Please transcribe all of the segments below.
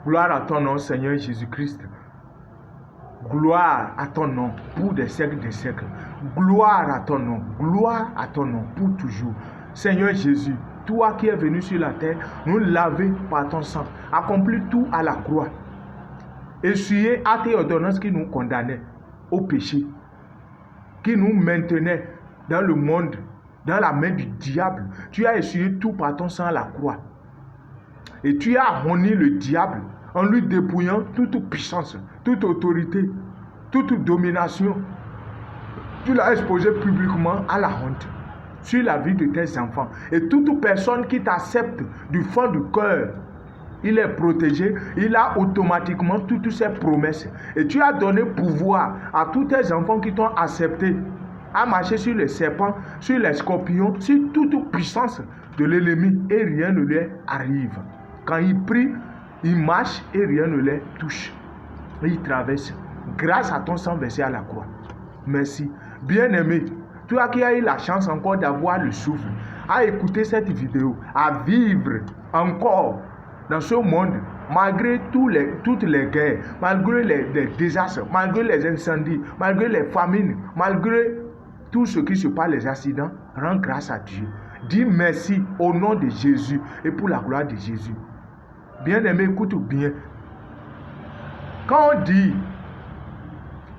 Gloire à ton nom, Seigneur Jésus-Christ. Gloire à ton nom pour des siècles des siècles. Gloire à ton nom. Gloire à ton nom pour toujours. Seigneur Jésus, toi qui es venu sur la terre, nous laver par ton sang, accomplir tout à la croix, essuyer actes et ordonnances qui nous condamnaient au péché, qui nous maintenaient dans le monde, dans la main du diable. Tu as essuyé tout par ton sang à la croix. Et tu as honni le diable en lui dépouillant toute puissance, toute autorité, toute domination. Tu l'as exposé publiquement à la honte sur la vie de tes enfants. Et toute personne qui t'accepte du fond du cœur, il est protégé, il a automatiquement toutes ses promesses. Et tu as donné pouvoir à tous tes enfants qui t'ont accepté à marcher sur les serpents, sur les scorpions, sur toute puissance de l'ennemi, et rien ne leur arrive. Quand ils prient, ils marchent et rien ne les touche. Et ils traversent grâce à ton sang versé à la croix. Merci. Bien-aimé, toi qui as eu la chance encore d'avoir le souffle, à écouter cette vidéo, à vivre encore dans ce monde, malgré toutes les guerres, malgré les désastres, malgré les incendies, malgré les famines, malgré tout ce qui se passe, les accidents, rends grâce à Dieu. Dis merci au nom de Jésus et pour la gloire de Jésus. Bien-aimé, écoute bien. Quand on dit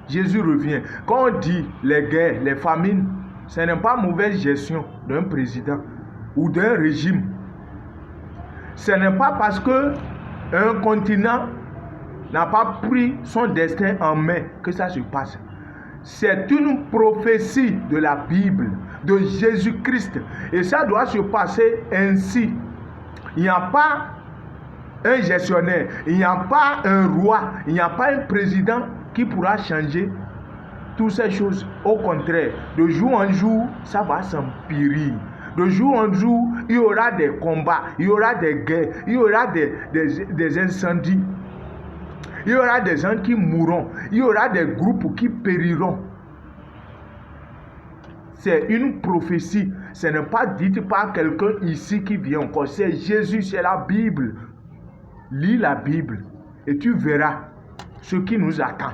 Jésus revient, quand on dit les guerres, les famines, ce n'est pas mauvaise gestion d'un président ou d'un régime. Ce n'est pas parce que un continent n'a pas pris son destin en main que ça se passe. C'est une prophétie de la Bible, de Jésus-Christ. Et ça doit se passer ainsi. Il n'y a pas un gestionnaire, il n'y a pas un roi, il n'y a pas un président qui pourra changer toutes ces choses. Au contraire, de jour en jour, ça va s'empirer. De jour en jour, il y aura des combats, il y aura des guerres, il y aura des incendies. Il y aura des gens qui mourront. Il y aura des groupes qui périront. C'est une prophétie. Ce n'est pas dit par quelqu'un ici qui vient encore. C'est Jésus, c'est la Bible. Lis la Bible et tu verras ce qui nous attend.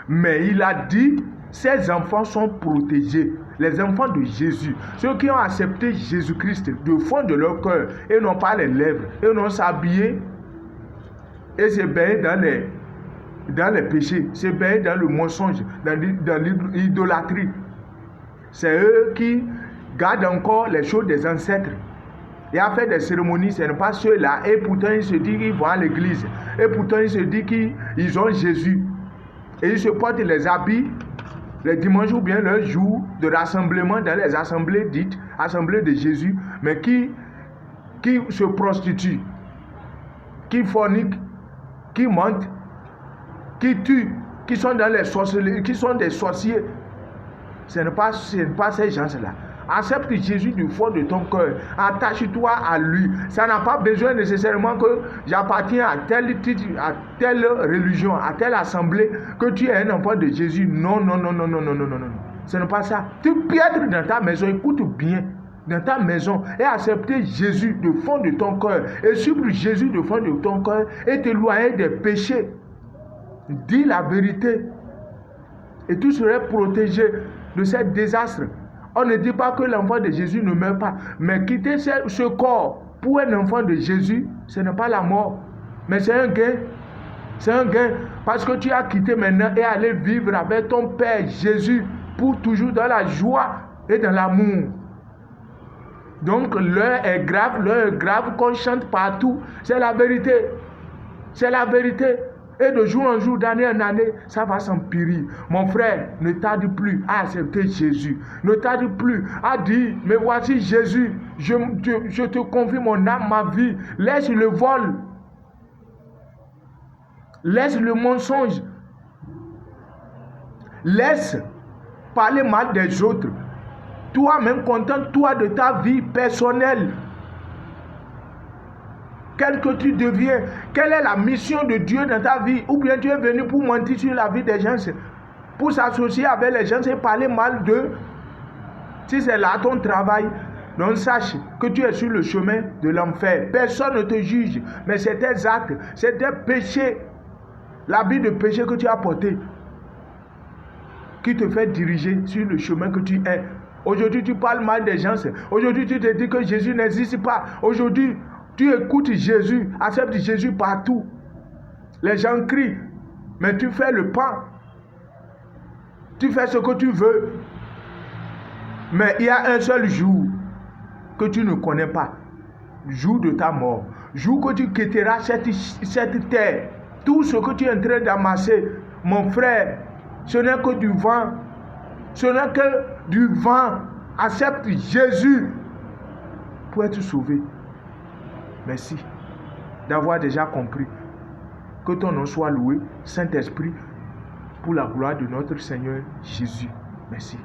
Mais il a dit, ces enfants sont protégés. Les enfants de Jésus, ceux qui ont accepté Jésus-Christ du fond de leur cœur et non pas les lèvres, et non s'habiller et se baigner dans les péchés, se baigner dans le mensonge, dans l'idolâtrie. C'est eux qui gardent encore les choses des ancêtres. Et à faire des cérémonies, ce n'est pas ceux-là. Et pourtant, ils se disent qu'ils vont à l'église. Et pourtant, ils se disent qu'ils ont Jésus. Et ils se portent les habits les dimanches ou bien le jour de rassemblement dans les assemblées dites, assemblées de Jésus, mais qui se prostituent, qui forniquent, qui mentent, qui tuent, qui sont dans les sorcelleries, qui sont des sorciers. Ce n'est pas ces gens-là. Accepte Jésus du fond de ton cœur. Attache-toi à lui. Ça n'a pas besoin nécessairement que j'appartiens à tel titre, à telle religion, à telle assemblée, que tu es un enfant de Jésus. Non. Ce n'est pas ça. Tu peux être dans ta maison, écoute bien, dans ta maison, et accepter Jésus du fond de ton cœur, et suivre Jésus du fond de ton cœur, et t'éloigner des péchés. Dis la vérité, et tu serais protégé de ces désastres. On ne dit pas que l'enfant de Jésus ne meurt pas, mais quitter ce corps pour un enfant de Jésus, ce n'est pas la mort, mais c'est un gain. C'est un gain parce que tu as quitté maintenant et allé vivre avec ton Père Jésus pour toujours dans la joie et dans l'amour. Donc l'heure est grave qu'on chante partout. C'est la vérité. C'est la vérité. Et de jour en jour, d'année en année, ça va s'empirer. Mon frère, ne tarde plus à accepter Jésus. Ne tarde plus à dire, mais voici Jésus, je te confie mon âme, ma vie. Laisse le vol. Laisse le mensonge. Laisse parler mal des autres. Toi-même, contente-toi de ta vie personnelle. Quel que tu deviens, quelle est la mission de Dieu dans ta vie? Ou bien tu es venu pour mentir sur la vie des gens, pour s'associer avec les gens et parler mal d'eux. Si c'est là ton travail, Donc sache que tu es sur le chemin de l'enfer. Personne ne te juge, mais c'est tes actes, c'est tes péchés, l'habit de péché que tu as porté, qui te fait diriger sur le chemin que tu es. Aujourd'hui, tu parles mal des gens. Aujourd'hui, tu te dis que Jésus n'existe pas. Aujourd'hui, tu écoutes Jésus, acceptes Jésus partout. Les gens crient, mais tu fais le pas. Tu fais ce que tu veux. Mais il y a un seul jour que tu ne connais pas. Jour de ta mort. Jour que tu quitteras cette terre. Tout ce que tu es en train d'amasser, mon frère, ce n'est que du vent. Ce n'est que du vent. Accepte Jésus pour être sauvé. Merci d'avoir déjà compris. Que ton nom soit loué, Saint-Esprit, pour la gloire de notre Seigneur Jésus. Merci.